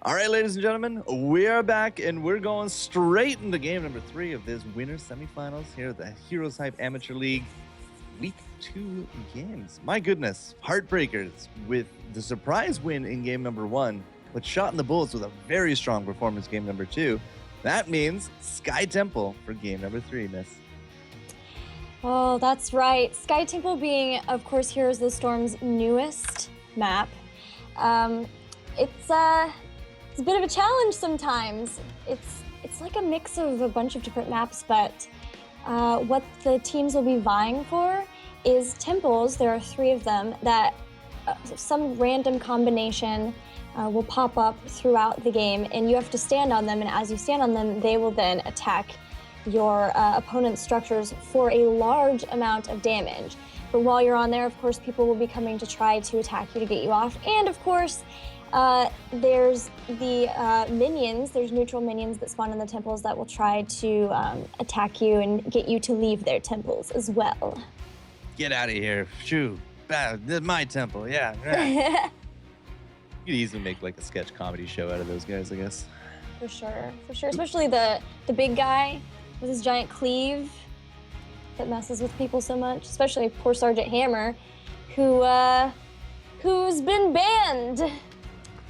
All right, ladies and gentlemen, we are back, and we're going straight into game number 3 of this winter semifinals here at the HeroesHype Amateur League Week 2 games. My goodness, Heartbreakers with the surprise win in game number 1, but shot in the bullets with a very strong performance game number 2. That means Sky Temple for game number 3, miss. Oh, that's right. Sky Temple being, of course, Heroes of the Storm's newest map. It's a bit of a challenge sometimes. It's like a mix of a bunch of different maps, but what the teams will be vying for is temples. There are 3 of them that some random combination will pop up throughout the game, and you have to stand on them, and as you stand on them, they will then attack your opponent's structures for a large amount of damage. But while you're on there, of course, people will be coming to try to attack you to get you off, and of course, there's the minions, there's neutral minions that spawn in the temples that will try to attack you and get you to leave their temples as well. Get out of here. Shoo. This is my temple. Yeah. Right. You could easily make like a sketch comedy show out of those guys, I guess. For sure. Especially the big guy with his giant cleave that messes with people so much. Especially poor Sergeant Hammer, who's been banned.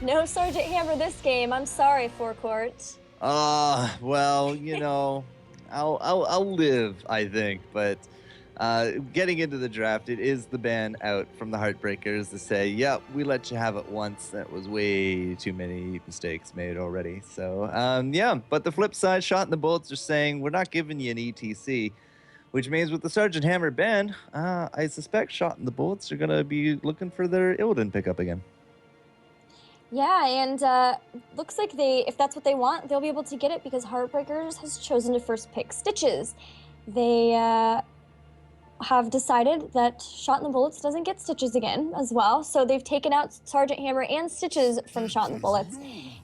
No Sergeant Hammer this game. I'm sorry, Forecourt. Well, you know, I'll live, I think, but getting into the draft, it is the ban out from the Heartbreakers to say, yep, we let you have it once. That was way too many mistakes made already. So, yeah, but the flip side, Shot in the Bullets are saying, we're not giving you an ETC, which means with the Sergeant Hammer ban, I suspect Shot in the Bullets are going to be looking for their Illidan pickup again. Yeah, and looks like if that's what they want, they'll be able to get it because Heartbreakers has chosen to first pick Stitches. They have decided that Shot in the Bullets doesn't get Stitches again as well, so they've taken out Sergeant Hammer and Stitches from Shot in the Bullets.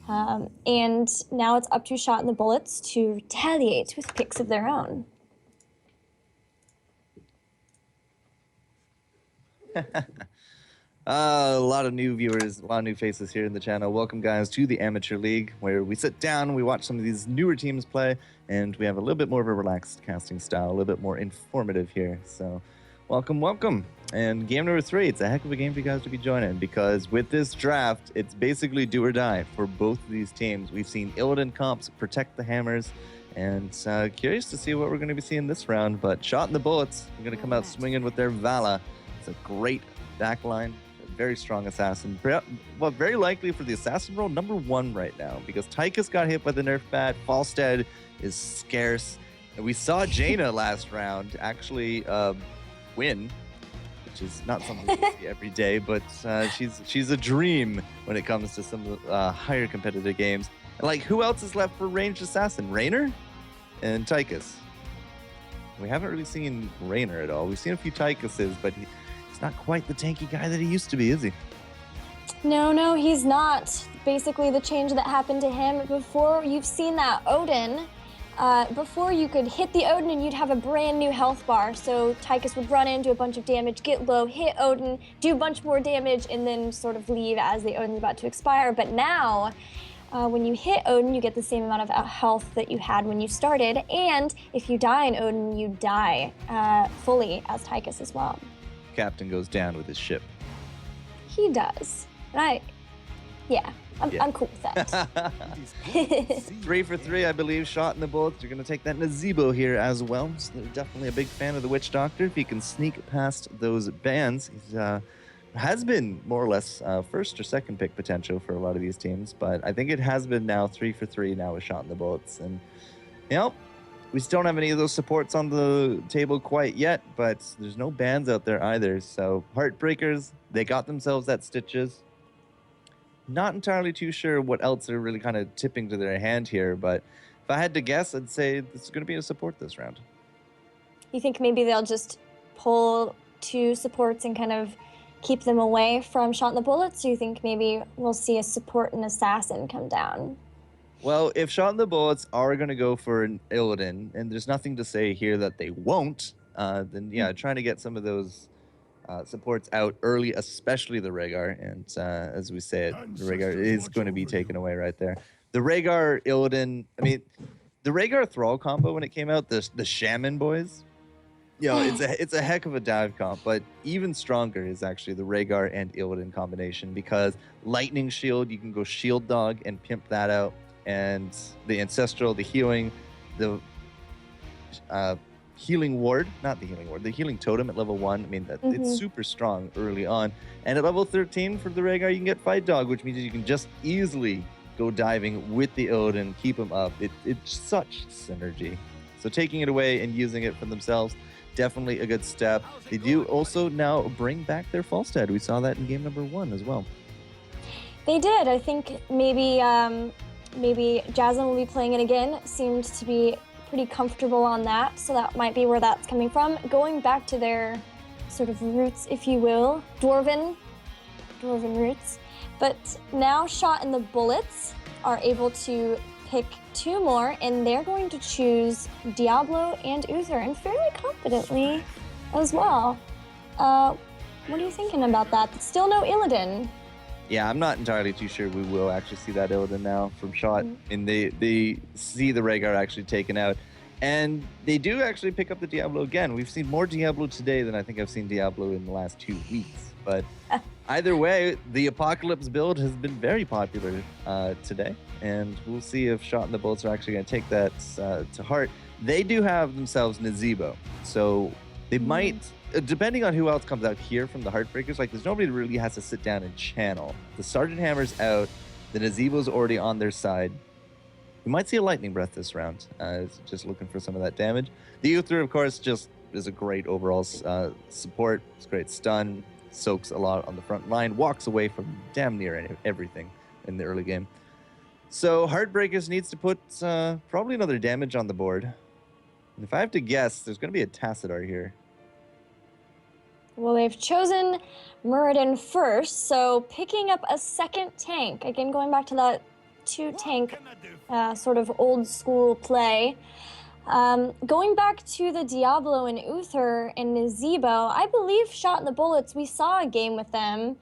And now it's up to Shot in the Bullets to retaliate with picks of their own. A lot of new viewers, a lot of new faces here in the channel. Welcome, guys, to the Amateur League, where we sit down, we watch some of these newer teams play, and we have a little bit more of a relaxed casting style, a little bit more informative here. So, welcome, welcome. And game number 3, it's a heck of a game for you guys to be joining, because with this draft, it's basically do or die for both of these teams. We've seen Illidan comps protect the Hammers, and curious to see what we're going to be seeing this round. But Shot in the Bullets, we're going to come out swinging with their Vala. It's a great backline. Very strong assassin. Well, very likely for the assassin role, number 1 right now, because Tychus got hit by the nerf bat. Falstead is scarce. And we saw Jaina last round actually win, which is not something we see every day, but she's a dream when it comes to some higher competitive games. And like, who else is left for ranged assassin? Raynor and Tychus. We haven't really seen Raynor at all. We've seen a few Tychuses, but he's not quite the tanky guy that he used to be, is he? No, he's not. Basically, the change that happened to him before, you've seen that Odin. Before you could hit the Odin and you'd have a brand new health bar. So Tychus would run in, do a bunch of damage, get low, hit Odin, do a bunch more damage, and then sort of leave as the Odin's about to expire. But now, when you hit Odin, you get the same amount of health that you had when you started. And if you die in Odin, you die fully as Tychus as well. Captain goes down with his ship. He does. And I'm cool with that. 3 for 3, I believe. Shot in the Bullets. You're going to take that Nazebo here as well. So they're definitely a big fan of the Witch Doctor. If he can sneak past those bans, he's has been more or less first or second pick potential for a lot of these teams. But I think it has been now 3 for 3 now with Shot in the Bullets. And, you know, we still don't have any of those supports on the table quite yet, but there's no bans out there either. So Heartbreakers, they got themselves that Stitches. Not entirely too sure what else are really kind of tipping to their hand here, but if I had to guess, I'd say this is going to be a support this round. You think maybe they'll just pull 2 supports and kind of keep them away from Shot in the Bullets? Or you think maybe we'll see a support and assassin come down? Well, if Shot in the Bullets are going to go for an Illidan, and there's nothing to say here that they won't, then yeah, trying to get some of those supports out early, especially the Rhaegar. And as we say it, the Rhaegar is going to be taken away right there. The Rhaegar Illidan, I mean, the Rhaegar Thrall combo when it came out, the Shaman boys, it's a heck of a dive comp, but even stronger is actually the Rhaegar and Illidan combination, because Lightning Shield, you can go Shield Dog and pimp that out, and the Ancestral, the healing, the healing ward, not the healing ward, the healing totem at level 1. I mean, it's super strong early on. And at level 13 for the Rhaegar, you can get Fight Dog, which means you can just easily go diving with the Illidan, keep him up. It's such synergy. So taking it away and using it for themselves, definitely a good step. They do also now bring back their Falstad. We saw that in game number 1 as well. They did. I think maybe Jasmine will be playing it again. Seemed to be pretty comfortable on that, so that might be where that's coming from. Going back to their sort of roots, if you will, dwarven roots. But now Shot and the Bullets are able to pick 2 more, and they're going to choose Diablo and Uther, and fairly confidently as well. What are you thinking about that? Still no Illidan. Yeah, I'm not entirely too sure we will actually see that Illidan now from Shot. And they see the Rhaegar actually taken out. And they do actually pick up the Diablo again. We've seen more Diablo today than I think I've seen Diablo in the last 2 weeks. But either way, the Apocalypse build has been very popular today. And we'll see if Shot and the Bullets are actually going to take that to heart. They do have themselves Nazebo. So they might, depending on who else comes out here from the Heartbreakers, like there's nobody that really has to sit down and channel. The Sergeant Hammer's out. The Nazebo's already on their side. We might see a Lightning Breath this round. Just looking for some of that damage. The Uther, of course, just is a great overall support. It's great stun. Soaks a lot on the front line. Walks away from damn near everything in the early game. So Heartbreakers needs to put probably another damage on the board. And if I have to guess, there's going to be a Tassadar here. Well, they've chosen Muradin first, so picking up a second tank. Again, going back to that 2-tank sort of old school play. Going back to the Diablo and Uther and Nazebo, I believe Shot and the Bullets, we saw a game with them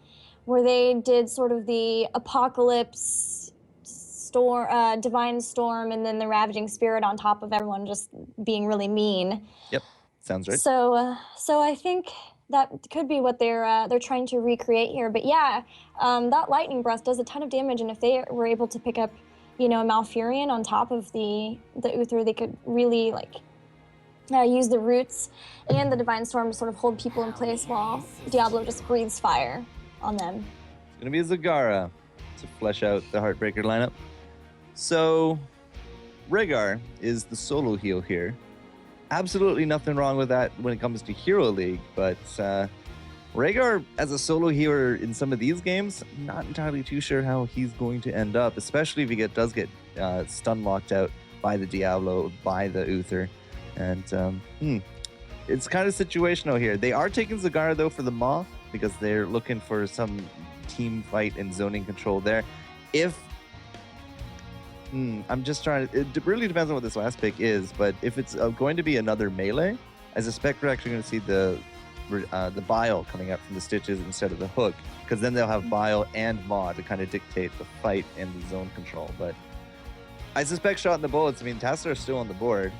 where they did sort of the Apocalypse, Divine Storm, and then the Ravaging Spirit on top of everyone just being really mean. Yep, sounds right. So I think that could be what they're trying to recreate here. But yeah, that Lightning Breath does a ton of damage, and if they were able to pick up, a Malfurion on top of the Uther, they could really use the roots and the Divine Storm to sort of hold people in place while Diablo just breathes fire on them. It's gonna be a Zagara to flesh out the Heartbreaker lineup. So Rhaegar is the solo heal here. Absolutely nothing wrong with that when it comes to Hero League, but Rhaegar as a solo healer in some of these games, not entirely too sure how he's going to end up, especially if he does get stun locked out by the Diablo, by the Uther. And it's kind of situational here. They are taking Zagara though for the Maw, because they're looking for some team fight and zoning control there. I'm just trying to, it really depends on what this last pick is, but if it's going to be another melee, I suspect we're actually going to see the Bile coming up from the Stitches instead of the Hook, because then they'll have Bile and Maw to kind of dictate the fight and the zone control. But I suspect Shot and the Bullets, I mean, Tassadar are still on the board.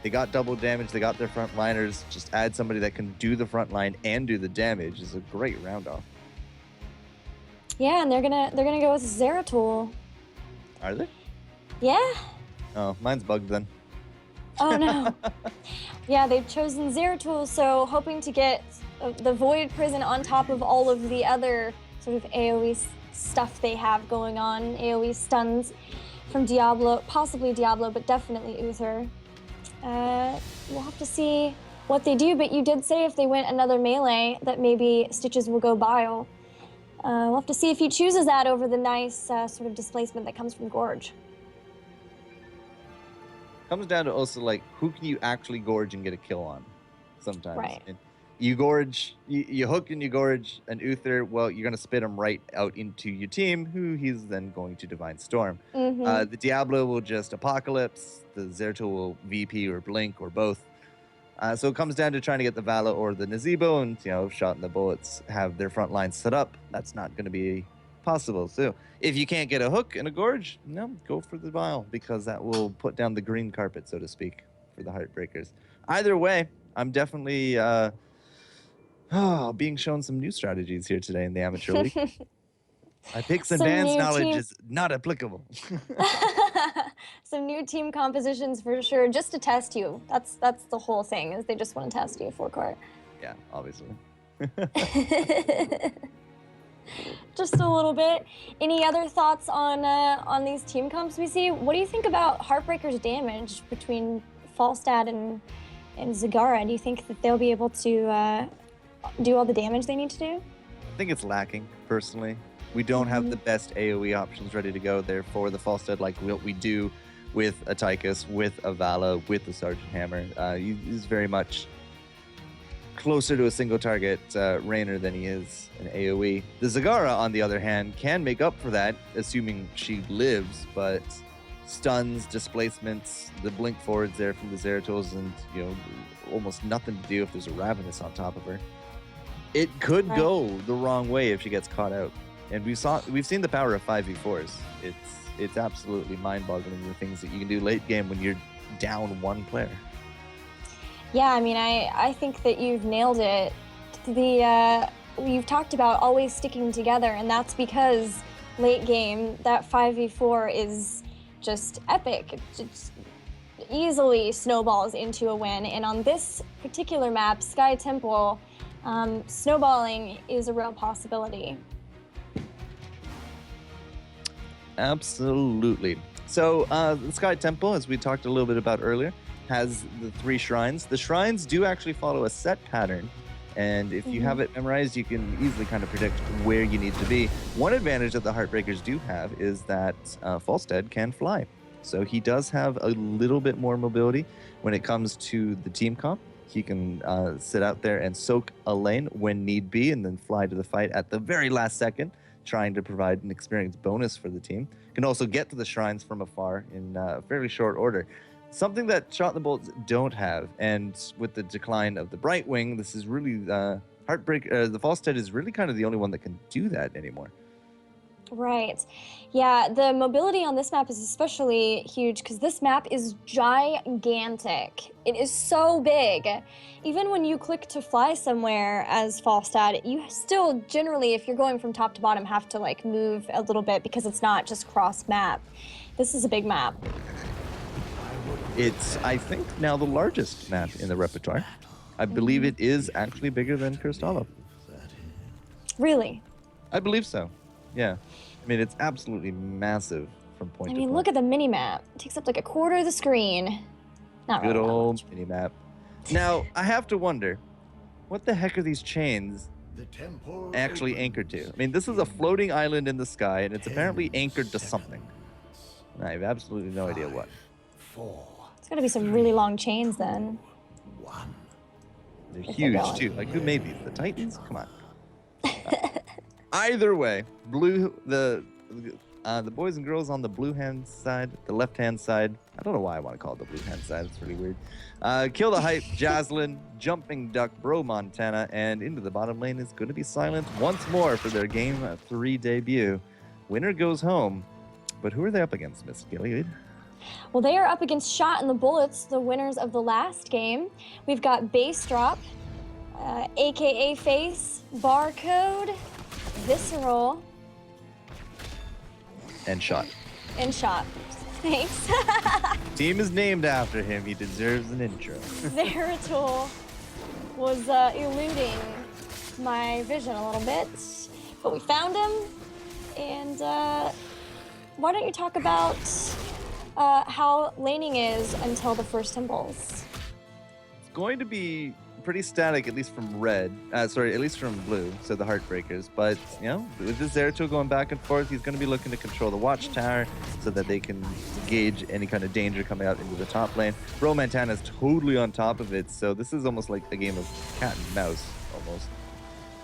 They got double damage, they got their front liners. Just add somebody that can do the front line and do the damage is a great round off. Yeah, and they're gonna go with Zeratul. Are they? Yeah. Oh, mine's bugged then. Oh no. Yeah, they've chosen Zeratul, so hoping to get the Void Prison on top of all of the other sort of AoE stuff they have going on. AoE stuns from Diablo, possibly Diablo, but definitely Uther. We'll have to see what they do, but you did say if they went another melee that maybe Stitches will go Bile. We'll have to see if he chooses that over the nice sort of displacement that comes from Gorge. Comes down to also like who can you actually gorge and get a kill on sometimes. Right. And you gorge, you hook and you gorge an Uther, well, you're going to spit him right out into your team, who he's then going to Divine Storm. The Diablo will just Apocalypse, the Zeratul will VP or Blink or both. So it comes down to trying to get the Vala or the Nazebo, and if Shot and the Bullets have their front lines set up, that's not going to be possible. So if you can't get a hook and a gorge, go for the Vile, because that will put down the green carpet, so to speak, for the Heartbreakers. Either way, I'm definitely being shown some new strategies here today in the Amateur League. My picks and bans knowledge is not applicable. Some new team compositions for sure, just to test you. That's the whole thing, is they just want to test you for court. Yeah, obviously. Just a little bit. Any other thoughts on these team comps we see? What do you think about Heartbreakers' damage between Falstad and Zagara? Do you think that they'll be able to do all the damage they need to do? I think it's lacking, personally. We don't have the best AoE options ready to go there for the Falstad, like what we do with a Tychus, with a Vala, with the Sergeant Hammer. He's very much closer to a single target Rainer than he is an AoE. The Zagara, on the other hand, can make up for that, assuming she lives, but stuns, displacements, the blink forwards there from the Zeratos, and almost nothing to do if there's a Ravenous on top of her. It could go the wrong way if she gets caught out. And we've seen the power of 5v4s. It's absolutely mind-boggling, the things that you can do late game when you're down one player. Yeah, I mean, I think that you've nailed it. You've talked about always sticking together, and that's because late game, that 5v4 is just epic. It just easily snowballs into a win. And on this particular map, Sky Temple, snowballing is a real possibility. Absolutely. So the Sky Temple, as we talked a little bit about earlier, has the 3 shrines. The shrines do actually follow a set pattern, and if you have it memorized, you can easily kind of predict where you need to be. One advantage that the Heartbreakers do have is that Falstad can fly. So he does have a little bit more mobility when it comes to the team comp. He can sit out there and soak a lane when need be, and then fly to the fight at the very last second, trying to provide an experience bonus for the team. Can also get to the shrines from afar in fairly short order. Something that Shot and the Bullets don't have, and with the decline of the Brightwing, this is really the Falstad is really kind of the only one that can do that anymore. Right. Yeah, the mobility on this map is especially huge because this map is gigantic. It is so big. Even when you click to fly somewhere as Falstad, you still generally, if you're going from top to bottom, have to like move a little bit because it's not just cross map. This is a big map. It's, I think, now the largest map in the repertoire. I believe it is actually bigger than Kristalla. Really? I believe so. Yeah. I mean, it's absolutely massive from point to point. I mean, look at the mini-map. It takes up like a quarter of the screen. Not Good really old mini-map. Now, I have to wonder, what the heck are these chains actually anchored to? I mean, this is a floating island in the sky, and it's apparently anchored to something. I have absolutely no idea what. It's gotta be some really long chains then. They're huge, too. Like, who made these? The Titans? Come on. Either way, the boys and girls on the blue hand side, the left hand side. I don't know why I want to call it the blue hand side. It's really weird. Kill the Hype, Jaslyn, Jumping Duck, Bro Montana, and into the bottom lane is going to be Silent once more for their Game 3 debut. Winner goes home. But who are they up against, Miss Gilead? Well, they are up against Shot and the Bullets, the winners of the last game. We've got Bass Drop, aka Face, Barcode, Visceral, and Shot. And Shot. Thanks. Team is named after him. He deserves an intro. Zeratul was eluding my vision a little bit, but we found him. And why don't you talk about how laning is until the first symbols? It's going to be pretty static, at least from red. At least from blue, so the Heartbreakers. But, with this Zeratul going back and forth, he's going to be looking to control the watchtower so that they can gauge any kind of danger coming out into the top lane. Bro Montana is totally on top of it, so this is almost like a game of cat and mouse, almost.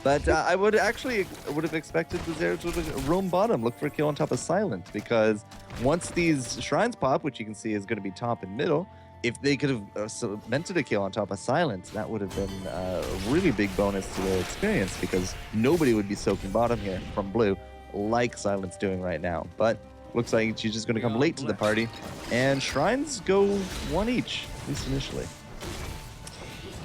But I would have expected the Zeratul to roam bottom, look for a kill on top of Silent, because once these shrines pop, which you can see is going to be top and middle, if they could have cemented a kill on top of Silence, that would have been a really big bonus to their experience, because nobody would be soaking bottom here from blue like Silence doing right now. But looks like she's just going to come late to the party, and Shrines go one each, at least initially.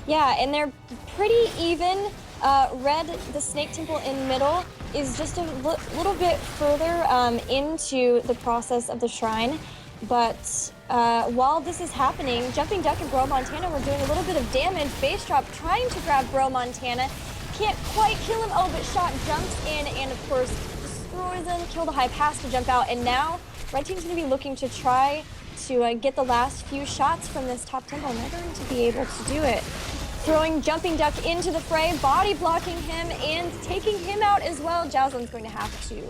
Yeah, and they're pretty even. Red, the Snake Temple in middle, is just a little bit further into the process of the Shrine. But while this is happening, Jumping Duck and Bro Montana were doing a little bit of damage. Base Drop trying to grab Bro Montana. Can't quite kill him. Oh, but Shot jumps in and, of course, destroys him. Kill the Hype has to jump out. And now, Red Team's going to be looking to try to get the last few shots from this top temple. And they're going to be able to do it. Throwing Jumping Duck into the fray, body blocking him and taking him out as well. Jazzlin's going to have to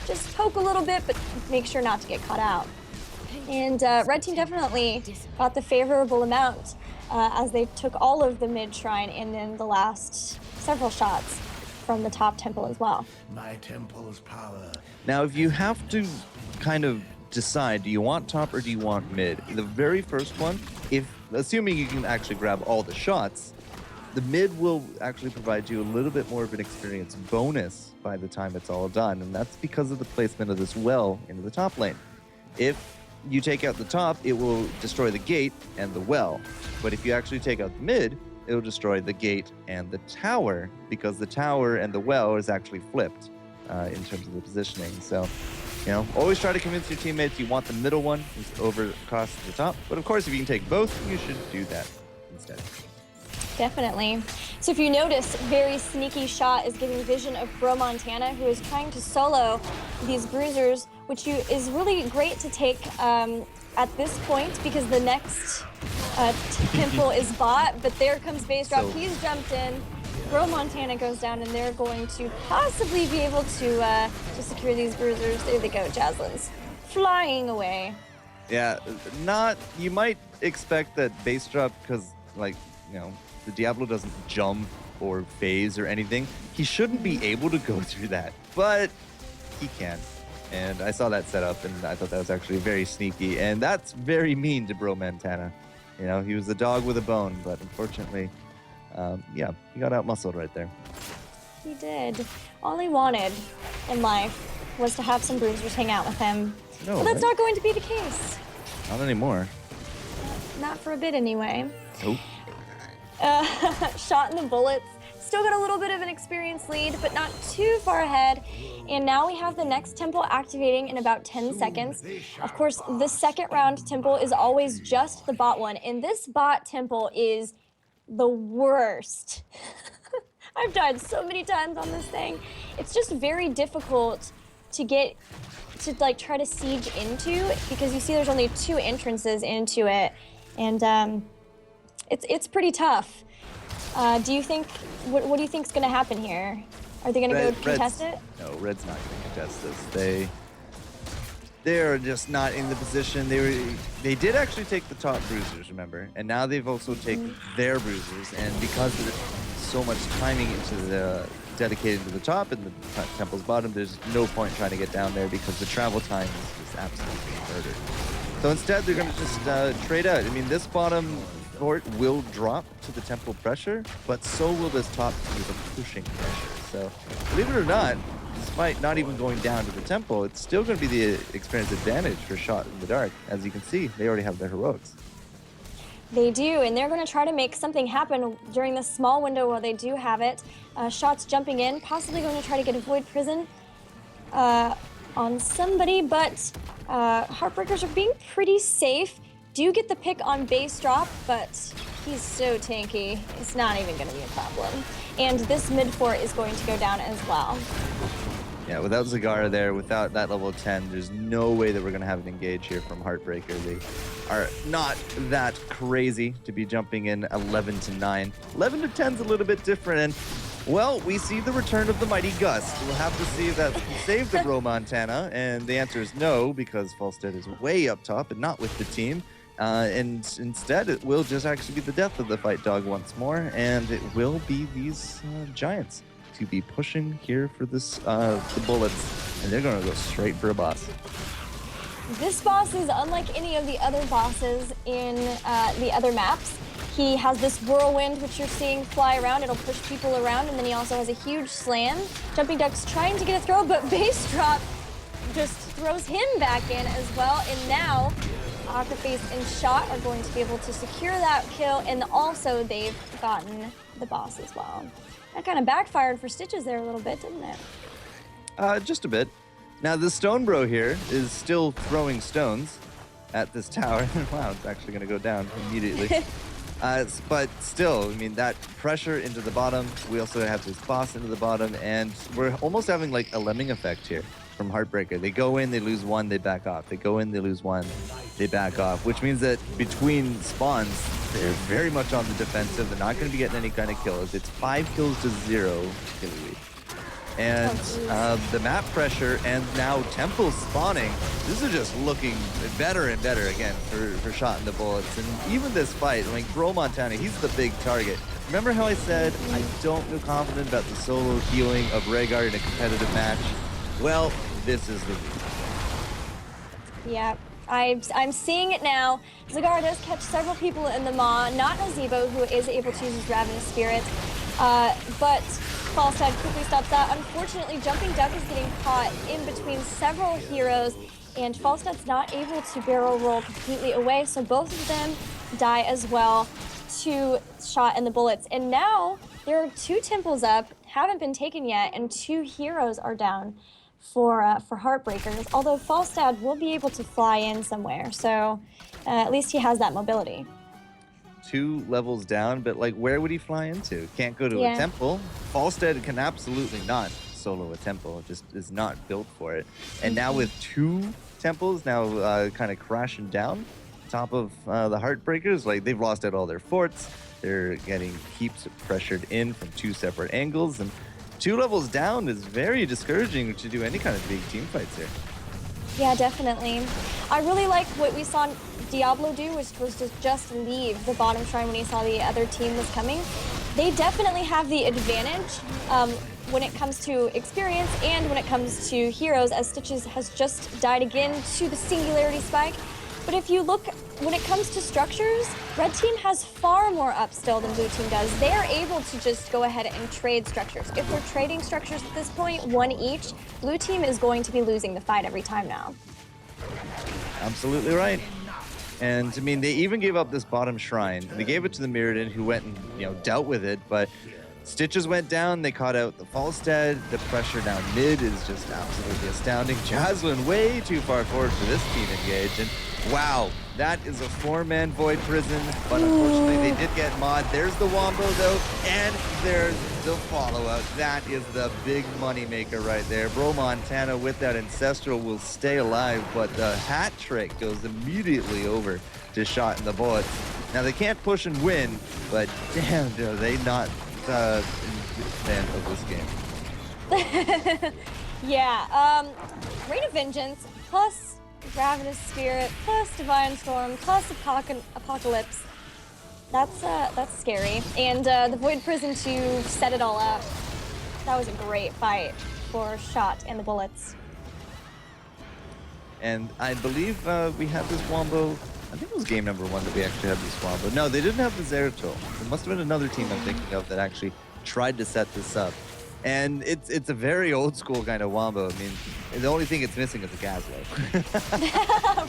just poke a little bit, but make sure not to get caught out. And Red Team definitely got the favorable amount as they took all of the mid shrine and then the last several shots from the top temple as well. My temple's power. Now, if you have to kind of decide, do you want top or do you want mid? The very first one, assuming you can actually grab all the shots, the mid will actually provide you a little bit more of an experience bonus by the time it's all done, and that's because of the placement of this well into the top lane. If you take out the top, it will destroy the gate and the well, but if you actually take out the mid, it will destroy the gate and the tower, because the tower and the well is actually flipped in terms of the positioning. So, you know, always try to convince your teammates you want the middle one over across the top. But of course, if you can take both, you should do that instead. Definitely. So if you notice, very sneaky Shot is giving vision of Bro Montana, who is trying to solo these bruisers, which is really great to take at this point, because the next temple is bot. But there comes Base Drop. He's jumped in. Bro Montana goes down, and they're going to possibly be able to secure these bruisers. There they go, Jazzlin's flying away. Yeah, you might expect that Base Drop, because, like, you know, the Diablo doesn't jump or phase or anything. He shouldn't be able to go through that, but he can. And I saw that setup, and I thought that was actually very sneaky, and that's very mean to Bro Montana. You know, he was a dog with a bone, but unfortunately, yeah, he got out-muscled right there. He did. All he wanted in life was to have some bruisers hang out with him. No, but that's not going to be the case. Not anymore. Not for a bit, anyway. Nope. Shot in the bullets. Still got a little bit of an experience lead, but not too far ahead. And now we have the next temple activating in about 10 seconds. Of course, the second round temple is always just the bot one, and this bot temple is the worst. I've died so many times on this thing. It's just very difficult to get to try to siege into, because you see there's only 2 entrances into it, and it's pretty tough. Do you think, what do you think is going to happen here? Are they going to go contest it? No, Red's not going to contest this. They're just not in the position. They did actually take the top bruisers, remember? And now they've also taken their bruisers, and because there's so much timing into the dedicated to the top and the temple's bottom, there's no point trying to get down there because the travel time is just absolutely murdered. So instead, they're going to just trade out. I mean, this bottom fort will drop to the temple pressure, but so will this top to the pushing pressure. So believe it or not, despite not even going down to the temple, it's still going to be the experience advantage for Shot in the dark. As you can see, they already have their heroics. They do, and they're going to try to make something happen during the small window where they do have it. Shot's jumping in, possibly going to try to get a Void Prison on somebody, but Heartbreakers are being pretty safe. Do get the pick on Base Drop, but he's so tanky, it's not even going to be a problem. And this mid fort is going to go down as well. Yeah, without Zagara there, without that level 10, there's no way that we're going to have an engage here from Heartbreaker. They are not that crazy to be jumping in 11 to 9. 11 to 10 is a little bit different, and, well, we see the return of the Mighty Gust. We'll have to see if that can save the Bro Montana, and the answer is no, because Falstead is way up top and not with the team. And instead, it will just actually be the death of the fight dog once more, and it will be these Giants to be pushing here for this the bullets, and they're going to go straight for a boss. this boss is unlike any of the other bosses in the other maps. He has this whirlwind, which you're seeing fly around. It'll push people around, and then he also has a huge slam. Jumping Duck's trying to get a throw, but Base Drop just throws him back in as well. And now, Aquaface and Shot are going to be able to secure that kill, and also they've gotten the boss as well. That kind of backfired for Stitches there a little bit, didn't it? Just a bit. Now, the Stone Bro here is still throwing stones at this tower. Wow, it's actually going to go down immediately. But still, I mean, that pressure into the bottom. We also have this boss into the bottom, and we're almost having like a lemming effect here from Heartbreaker. They go in, they lose one, they back off. They go in, they lose one, they back off, which means that between spawns, they're very much on the defensive. They're not going to be getting any kind of kills. It's 5 kills to 0 kill lead. And the map pressure and now Temple spawning, this is just looking better and better again for Shot in the bullets. And even this fight, I mean, Bro Montana, he's the big target. Remember how I said I don't feel confident about the solo healing of Rhaegar in a competitive match? Well, this is the reason. Yeah, I'm seeing it now. Zagar does catch several people in the maw, not Nazeebo, who is able to use his Ravenous Spirit, but Falstad quickly stops that. Unfortunately, Jumping Duck is getting caught in between several heroes, and Falstad's not able to barrel roll completely away, so both of them die as well to Shot and the bullets. And now there are 2 temples up, haven't been taken yet, and 2 heroes are down for Heartbreakers, although Falstad will be able to fly in somewhere, so at least he has that mobility. 2 levels down, but like, where would he fly into? Can't go to a temple. Falstead can absolutely not solo a temple. It just is not built for it. And now with 2 temples now kind of crashing down top of the Heartbreakers, like they've lost out all their forts. They're getting heaps pressured in from 2 separate angles, and 2 levels down is very discouraging to do any kind of big team fights here. Yeah, definitely. I really like what we saw Diablo do, which was just leave the bottom shrine when he saw the other team was coming. They definitely have the advantage when it comes to experience and when it comes to heroes, as Stitches has just died again to the Singularity Spike. But if you look, when it comes to structures, Red Team has far more up still than Blue Team does. They are able to just go ahead and trade structures. If they're trading structures at this point, 1 each, Blue Team is going to be losing the fight every time now. Absolutely right. And I mean, they even gave up this bottom shrine. They gave it to the Mirrodin, who went and dealt with it, but Stitches went down, they caught out the Falstad. The pressure down mid is just absolutely astounding. Jaslyn way too far forward for this team engage, and wow, that is a 4-man Void Prison, but unfortunately they did get mod. There's the Wombo though, and there's the follow-up. That is the big money maker right there. Bro Montana with that Ancestral will stay alive, but the hat trick goes immediately over to Shot in the bullets. Now they can't push and win, but damn, are they not fan of this game. Yeah, Reign of Vengeance plus Ravenous Spirit plus Divine Storm plus Apocalypse. That's scary. And the Void Prison to set it all up. That was a great fight for Shot and the bullets. And I believe we had this Wombo. I think it was game number 1 that we actually had this Wombo. No, they didn't have the Zeratul. It must have been another team I'm thinking of that actually tried to set this up. And it's a very old school kind of Wombo. I mean, the only thing it's missing is a Gazlo.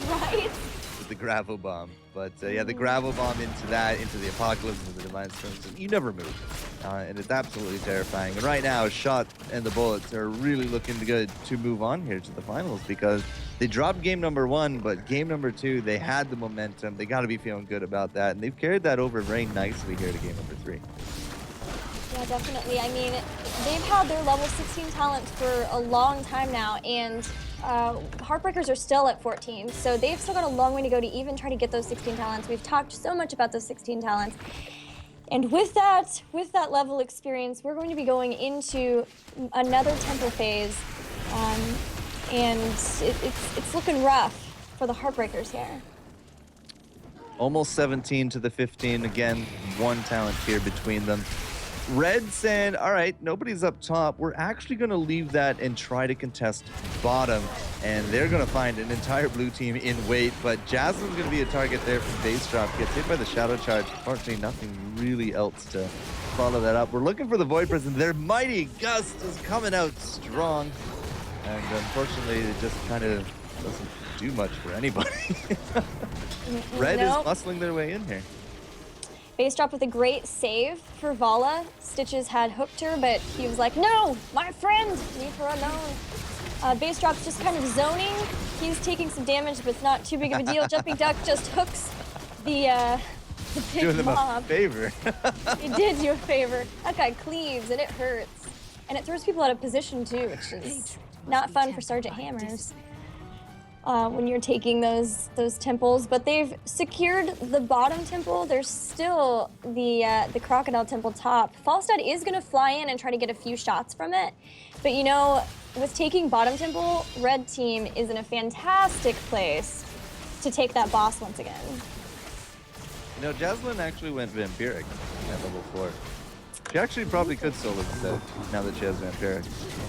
Right? With the Gravel Bomb. But yeah, the Gravel Bomb into the Apocalypse, and the Divine Storm. You never move. And it's absolutely terrifying. And right now, Shot and the Bullets are really looking good to move on here to the finals, because they dropped game number 1, but game number 2, they had the momentum. They got to be feeling good about that. And they've carried that over very nicely here to game number 3. Yeah, definitely. I mean, they've had their level 16 talents for a long time now, and Heartbreakers are still at 14, so they've still got a long way to go to even try to get those 16 talents. We've talked so much about those 16 talents. And with that level experience, we're going to be going into another temple phase, and it's looking rough for the Heartbreakers here. Almost 17 to the 15. Again, 1 talent here between them. Red saying, all right, nobody's up top. We're actually going to leave that and try to contest bottom. And they're going to find an entire blue team in wait. But Jasmine's going to be a target there from base drop. Gets hit by the shadow charge. Unfortunately, nothing really else to follow that up. We're looking for the Void Prison. Their mighty gust is coming out strong. And unfortunately, it just kind of doesn't do much for anybody. Red is muscling their way in here. Base drop with a great save for Vala. Stitches had hooked her, but he was like, no, my friend, leave her alone. Base drop's just kind of zoning. He's taking some damage, but it's not too big of a deal. Jumping Duck just hooks the big Doing them mob. a favor. He did you a favor. That guy cleaves, and it hurts. And it throws people out of position, too, which is not fun for Sergeant Hammers. When you're taking those temples, but they've secured the bottom temple. There's still the crocodile temple top. Falstad is going to fly in and try to get a few shots from it, but you know, with taking bottom temple, red team is in a fantastic place to take that boss once again. You know, Jasmine actually went vampiric at level 4. She actually probably could solo instead now that she has vampiric.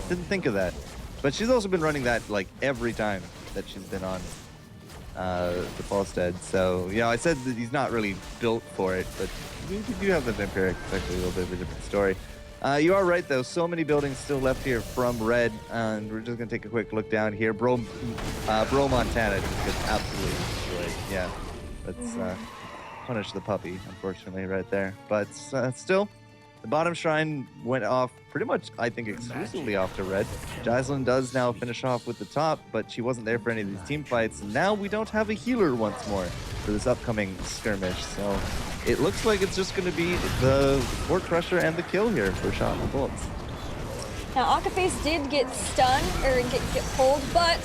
Didn't think of that, but she's also been running that like every time that she's been on the Falstead. So, you know, I said that he's not really built for it, but you do have the vampiric. It's actually a little bit of a different story. You are right, though. So many buildings still left here from red, and we're just going to take a quick look down here. Bro Montana just gets absolutely destroyed. Yeah, let's punish the puppy, unfortunately, right there. But still, the bottom shrine went off pretty much, I think, exclusively off to red. Jocelyn does now finish off with the top, but she wasn't there for any of these team fights. And now we don't have a healer once more for this upcoming skirmish. So it looks like it's just going to be the Fort Crusher and the kill here for Shot and Bullets. Now, Akaface did get stunned, or get pulled, but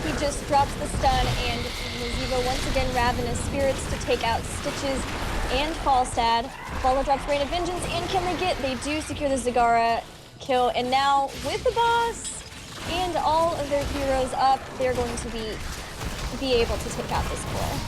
he just drops the stun, and Nazivo once again Ravenous Spirits to take out Stitches and Falstad. Vala drops Rain of Vengeance, and can they get? They do secure the Zagara kill, and now with the boss and all of their heroes up, they're going to be able to take out this core.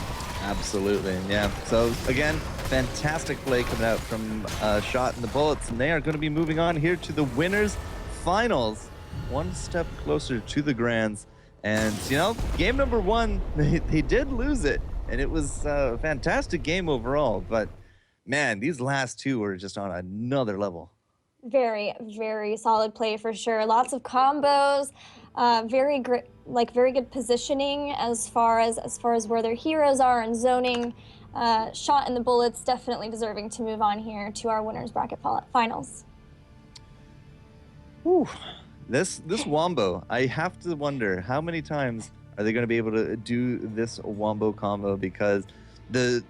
Absolutely, yeah. So again, fantastic play coming out from Shot and the Bullets, and they are going to be moving on here to the winners finals, one step closer to the grands. And you know, game number 1, they did lose it, and it was a fantastic game overall. But man, these last 2 were just on another level. Very, very solid play for sure. Lots of combos, very good positioning as far as where their heroes are and zoning. Shot and the Bullets definitely deserving to move on here to our winners bracket finals. Whew. This Wombo, I have to wonder how many times are they going to be able to do this Wombo combo, because the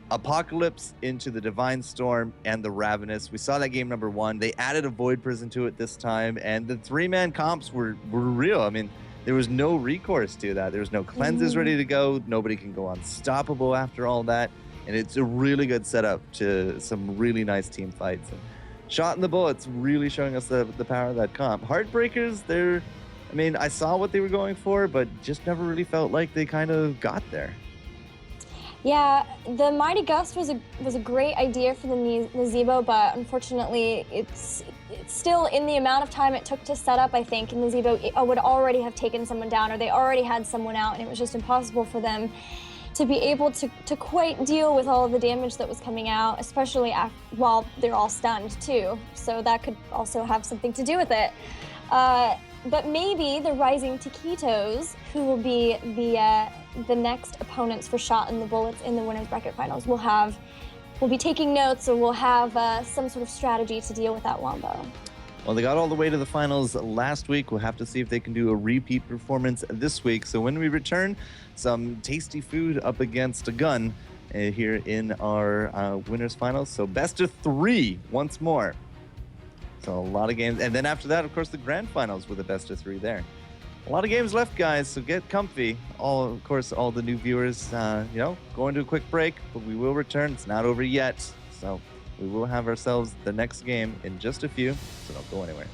Apocalypse into the Divine Storm and the Ravenous, we saw that game number 1. They added a Void Prison to it this time, and the 3-man comps were real. I mean, there was no recourse to that. There was no cleanses ready to go. Nobody can go unstoppable after all that, and it's a really good setup to some really nice team fights. And Shot and the Bullets really showing us the power of that comp. Heartbreakers, I mean, I saw what they were going for, but just never really felt like they kind of got there. Yeah, the Mighty Gust was a great idea for the Nazebo, but unfortunately, it's still, in the amount of time it took to set up, I think, Nazebo would already have taken someone down, or they already had someone out, and it was just impossible for them to be able to quite deal with all of the damage that was coming out, especially while they're all stunned too. So that could also have something to do with it. But maybe the Rising Taquitos, who will be the next opponents for Shot and the Bullets in the winners bracket finals, will be taking notes, or will have some sort of strategy to deal with that Wombo. Well, they got all the way to the finals last week. We'll have to see if they can do a repeat performance this week. So when we return, some tasty food up against a gun here in our winners finals. So best of 3 once more. So a lot of games. And then after that, of course, the grand finals with the best of 3 there. A lot of games left, guys, so get comfy. Of course, all the new viewers, going to a quick break, but we will return. It's not over yet. So we will have ourselves the next game in just a few, so don't go anywhere.